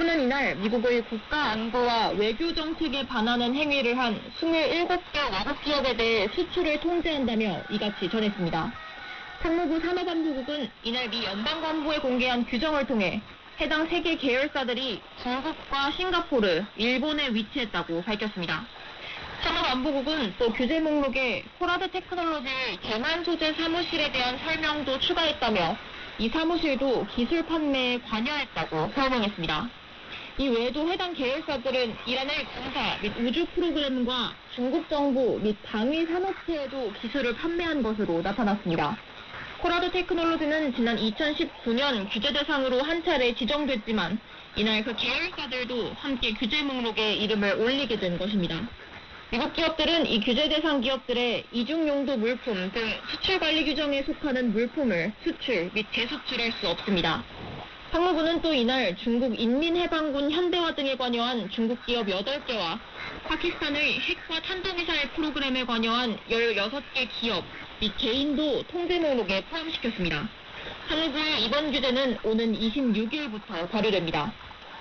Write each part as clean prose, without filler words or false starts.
상무부는 이날 미국의 국가안보와 외교정책에 반하는 행위를 한 27개 외국 기업에 대해 수출을 통제한다며 이같이 전했습니다. 상무부 산업안보국은 이날 미 연방관보에 공개한 규정을 통해 해당 3개 계열사들이 중국과 싱가포르, 일본에 위치했다고 밝혔습니다. 산업안보국은 또 규제 목록에 코라드 테크놀로지의 대만 소재 사무실에 대한 설명도 추가했다며 이 사무실도 기술 판매에 관여했다고 설명했습니다. 이 외에도 해당 계열사들은 이란의 군사 및 우주 프로그램과 중국 정부 및 방위 산업체에도 기술을 판매한 것으로 나타났습니다. 코라드 테크놀로지는 지난 2019년 규제 대상으로 한 차례 지정됐지만 이날 그 계열사들도 함께 규제 목록에 이름을 올리게 된 것입니다. 미국 기업들은 이 규제 대상 기업들의 이중용도 물품 등 수출관리 규정에 속하는 물품을 수출 및 재수출할 수 없습니다. 상무부는 또 이날 중국 인민해방군 현대화 등에 관여한 중국 기업 8개와 파키스탄의 핵과 탄도미사일 프로그램에 관여한 16개 기업 및 개인도 통제 목록에 포함시켰습니다. 상무부의 이번 규제는 오는 26일부터 발효됩니다.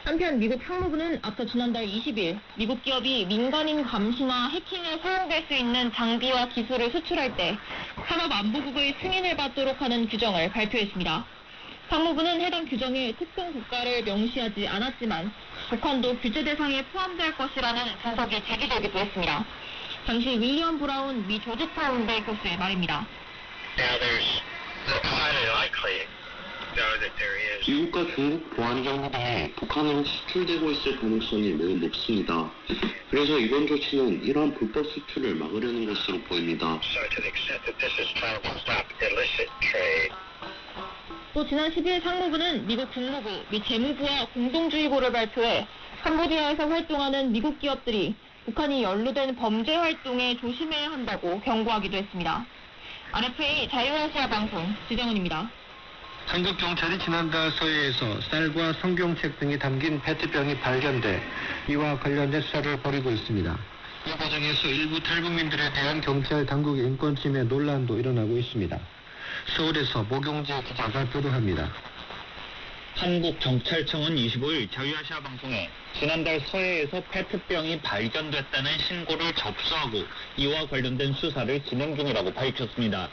한편 미국 상무부는 앞서 지난달 20일 미국 기업이 민간인 감시나 해킹에 사용될 수 있는 장비와 기술을 수출할 때 산업안보국의 승인을 받도록 하는 규정을 발표했습니다. 상무부는 해당 규정에 특정 국가를 명시하지 않았지만 북한도 규제 대상에 포함될 것이라는 분석이 제기되기도 했습니다. 당시 윌리엄 브라운 미 조지타운대 교수의 말입니다. 미국과 중국 보안 정보가 북한으로 수출되고 있을 가능성이 매우 높습니다. 그래서 이번 조치는 이러한 불법 수출을 막으려는 것으로 보입니다. 또 지난 10일 상무부는 미국 국무부 및 재무부와 공동주의보를 발표해 캄보디아에서 활동하는 미국 기업들이 북한이 연루된 범죄 활동에 조심해야 한다고 경고하기도 했습니다. RFA 자유아시아 방송 지정은입니다. 한국 경찰이 지난달 서해에서 쌀과 성경책 등이 담긴 페트병이 발견돼 이와 관련된 수사를 벌이고 있습니다. 이 과정에서 일부 탈북민들에 대한 경찰 당국의 인권 침해 논란도 일어나고 있습니다. 서울에서 모경재 기자가 보도합니다. 한국경찰청은 25일 자유아시아 방송에 지난달 서해에서 페트병이 발견됐다는 신고를 접수하고 이와 관련된 수사를 진행 중이라고 밝혔습니다.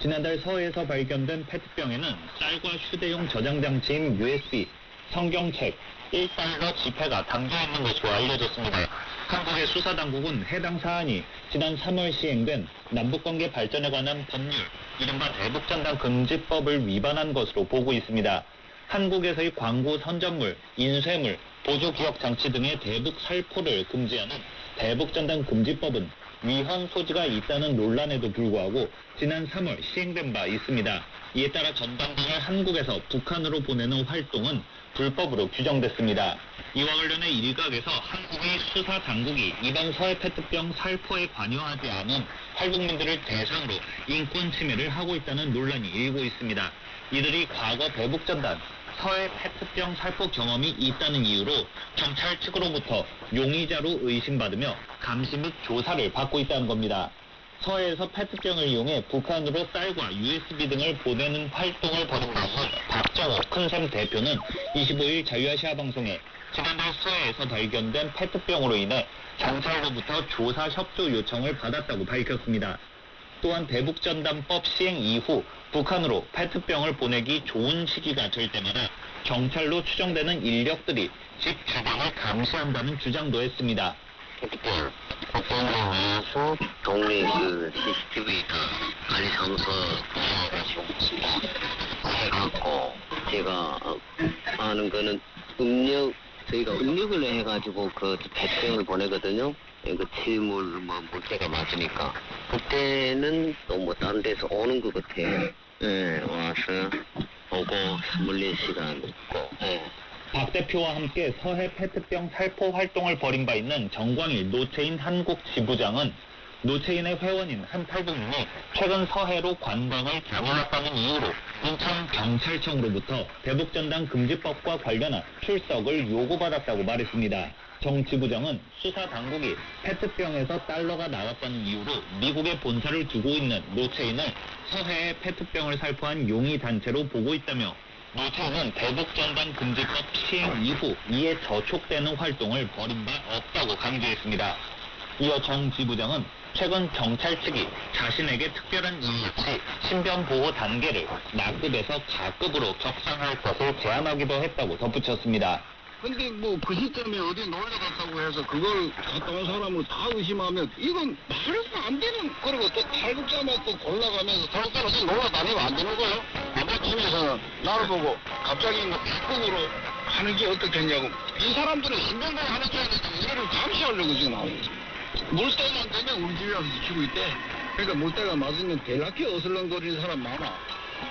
지난달 서해에서 발견된 페트병에는 쌀과 휴대용 저장 장치인 USB, 성경책, 1달러 지폐가 담겨있는 것으로 알려졌습니다. 한국의 수사당국은 해당 사안이 지난 3월 시행된 남북관계 발전에 관한 법률, 이른바 대북전단 금지법을 위반한 것으로 보고 있습니다. 한국에서의 광고 선전물, 인쇄물, 보조기억 장치 등의 대북 살포를 금지하는 대북전단 금지법은 위헌 소지가 있다는 논란에도 불구하고 지난 3월 시행된 바 있습니다. 이에 따라 전단등을 한국에서 북한으로 보내는 활동은 불법으로 규정됐습니다. 이와 관련해 일각에서 한국의 수사 당국이 이번 서해 페트병 살포에 관여하지 않은 탈북민들을 대상으로 인권 침해를 하고 있다는 논란이 일고 있습니다. 이들이 과거 대북전단, 서해 페트병 살포 경험이 있다는 이유로 경찰 측으로부터 용의자로 의심받으며 감시 및 조사를 받고 있다는 겁니다. 서해에서 페트병을 이용해 북한으로 쌀과 USB 등을 보내는 활동을 벌인다는 박정호 큰샘 대표는 25일 자유아시아 방송에 지난달 서해에서 발견된 페트병으로 인해 경찰로부터 조사 협조 요청을 받았다고 밝혔습니다. 또한 대북전단법 시행 이후 북한으로 페트병을 보내기 좋은 시기가 될 때마다 경찰로 추정되는 인력들이 집 주방을 감시한다는 주장도 했습니다. 페트병 위해서 동네 CCTV가 관리사무소 해갖고 제가 아는 거는 저희가 음력을 해가지고 그 페트병을 보내거든요. 그 침물 물때가 맞으니까 그때는 또 뭐 다른 데서 오는 것 같아요. 와서 오고 24시간 있고. 박 대표와 함께 서해 페트병 살포 활동을 벌인 바 있는 정광일 노체인 한국 지부장은 노체인의 회원인 한 탈북민이 최근 서해로 관광을 다녀왔다는 이유로 인천경찰청으로부터 대북전단 금지법과 관련한 출석을 요구받았다고 말했습니다. 정 지부장은 수사 당국이 페트병에서 달러가 나왔다는 이유로 미국에 본사를 두고 있는 노체인을 서해에 페트병을 살포한 용의 단체로 보고 있다며 노태우는 대북전단 금지법 시행 이후 이에 저촉되는 활동을 벌인 바 없다고 강조했습니다. 이어 정 지부장은 최근 경찰 측이 자신에게 특별한 이유 없이 신변 보호 단계를 나급에서 가급으로 격상할 것을 제안하기도 했다고 덧붙였습니다. 근데 뭐 그 시점에 어디 놀러 갔다고 해서 그걸 갔다 온 사람을 다 의심하면 이건 말해서 안 되는. 그리고 또 탈북자만 또 골라가면서 탈북자가 어디 놀러 다니면 안 되는 거예요. 아버님에서 나를 보고 갑자기 뭐 북극으로 하는 게 어떻겠냐고. 이 사람들은 신변보호 하는 줄 알았는데 이거를 감시하려고 지금 나오는 거지. 물때만 되면 우리 집에 와서 지키고 있대. 그러니까 물때가 맞으면 대낮에 어슬렁거리는 사람 많아.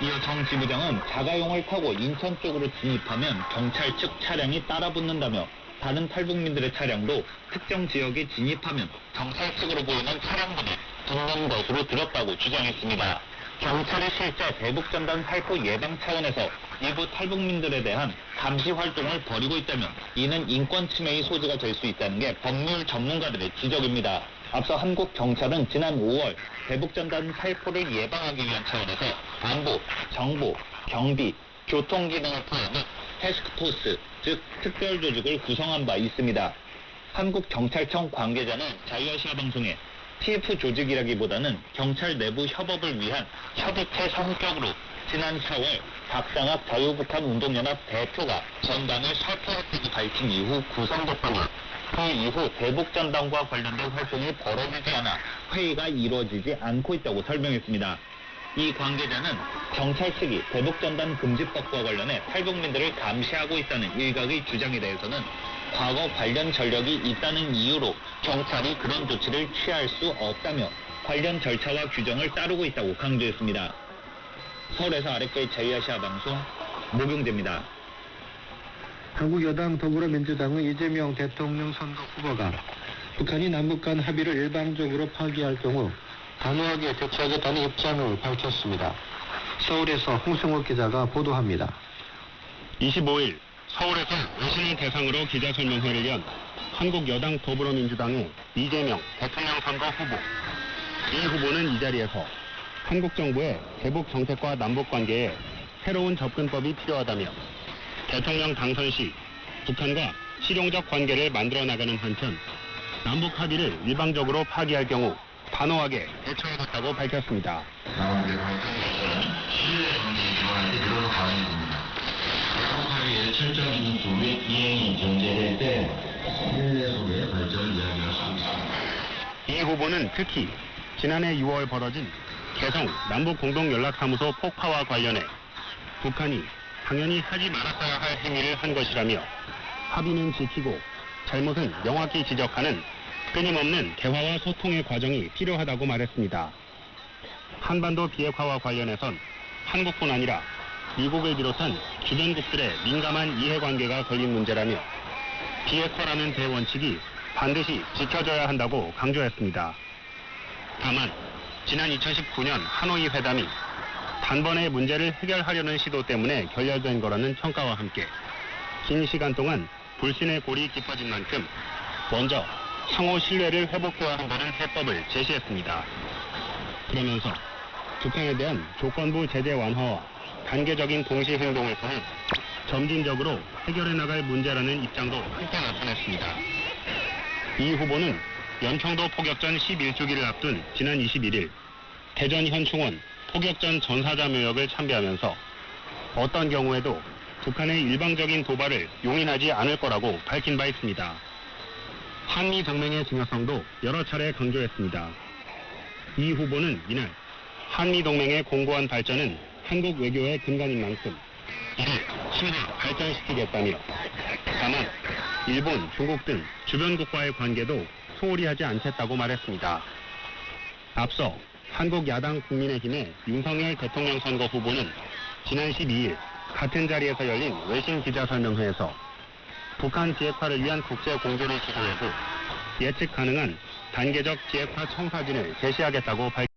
이어 정 지부장은 자가용을 타고 인천 쪽으로 진입하면 경찰 측 차량이 따라붙는다며 다른 탈북민들의 차량도 특정 지역에 진입하면 경찰 측으로 보이는 차량들이 붙는 것으로 들었다고 주장했습니다. 경찰이 실제 대북전단 살포 예방 차원에서 일부 탈북민들에 대한 감시 활동을 벌이고 있다면 이는 인권 침해의 소지가 될 수 있다는 게 법률 전문가들의 지적입니다. 앞서 한국 경찰은 지난 5월 대북전단 살포를 예방하기 위한 차원에서 안보, 정보, 경비, 교통 기능을 포함한 태스크포스, 즉 특별조직을 구성한 바 있습니다. 한국경찰청 관계자는 자유아시아 방송에 TF 조직이라기보다는 경찰 내부 협업을 위한 협의체 성격으로 지난 4월 박상학 자유북한 운동연합 대표가 전단을 살포했다고 밝힌 이후 구성됐다며 그 이후 대북전단과 관련된 활동이 벌어지지 않아 회의가 이루어지지 않고 있다고 설명했습니다. 이 관계자는 경찰 측이 대북전단 금지법과 관련해 탈북민들을 감시하고 있다는 일각의 주장에 대해서는 과거 관련 전력이 있다는 이유로 경찰이 그런 조치를 취할 수 없다며 관련 절차와 규정을 따르고 있다고 강조했습니다. 서울에서 아랫거의 자유아시아 방송 모경재입니다. 한국 여당 더불어민주당의 이재명 대통령 선거 후보가 북한이 남북 간 합의를 일방적으로 파기할 경우 단호하게 대처하겠다는 입장을 밝혔습니다. 서울에서 홍승욱 기자가 보도합니다. 25일 서울에서 외신을 대상으로 기자설명회를 연 한국 여당 더불어민주당의 이재명 대통령 선거 후보. 이 후보는 이 자리에서 한국 정부의 대북 정책과 남북 관계에 새로운 접근법이 필요하다며 대통령 당선 시 북한과 실용적 관계를 만들어 나가는 한편 남북 합의를 일방적으로 파기할 경우 단호하게 대처하겠다고 밝혔습니다. 남북의 관계에서는 신뢰 관계 기반의 이런 과정입니다. 남북 합의의 철저한 준수 및 이행이 전제될 때 신뢰 속의 발전을 이야기할 수 있습니다. 이 후보는 특히 지난해 6월 벌어진 개성 남북공동연락사무소 폭파와 관련해 북한이 당연히 하지 말았어야 할 행위를 한 것이라며 합의는 지키고 잘못은 명확히 지적하는 끊임없는 대화와 소통의 과정이 필요하다고 말했습니다. 한반도 비핵화와 관련해선 한국뿐 아니라 미국을 비롯한 주변국들의 민감한 이해관계가 걸린 문제라며 비핵화라는 대원칙이 반드시 지켜져야 한다고 강조했습니다. 다만 지난 2019년 하노이 회담이 단번에 문제를 해결하려는 시도 때문에 결렬된 거라는 평가와 함께 긴 시간 동안 불신의 골이 깊어진 만큼 먼저 상호 신뢰를 회복해야 한다는 해법을 제시했습니다. 그러면서 북한에 대한 조건부 제재 완화와 단계적인 동시 행동을 통해 점진적으로 해결해 나갈 문제라는 입장도 함께 나타냈습니다. 이 후보는 연평도 포격전 11주기를 앞둔 지난 21일 대전 현충원 포격전 전사자 묘역을 참배하면서 어떤 경우에도 북한의 일방적인 도발을 용인하지 않을 거라고 밝힌 바 있습니다. 한미 동맹의 중요성도 여러 차례 강조했습니다. 이 후보는 이날 한미 동맹의 공고한 발전은 한국 외교의 근간인 만큼 이를 힘을 발전시키겠다며 다만 일본, 중국 등 주변국과의 관계도 소홀히 하지 않겠다고 말했습니다. 앞서 한국 야당 국민의힘의 윤석열 대통령 선거 후보는 지난 12일 같은 자리에서 열린 외신 기자설명회에서 북한 비핵화를 위한 국제 공조를 주도해서 예측 가능한 단계적 비핵화 청사진을 제시하겠다고 밝혔습니다.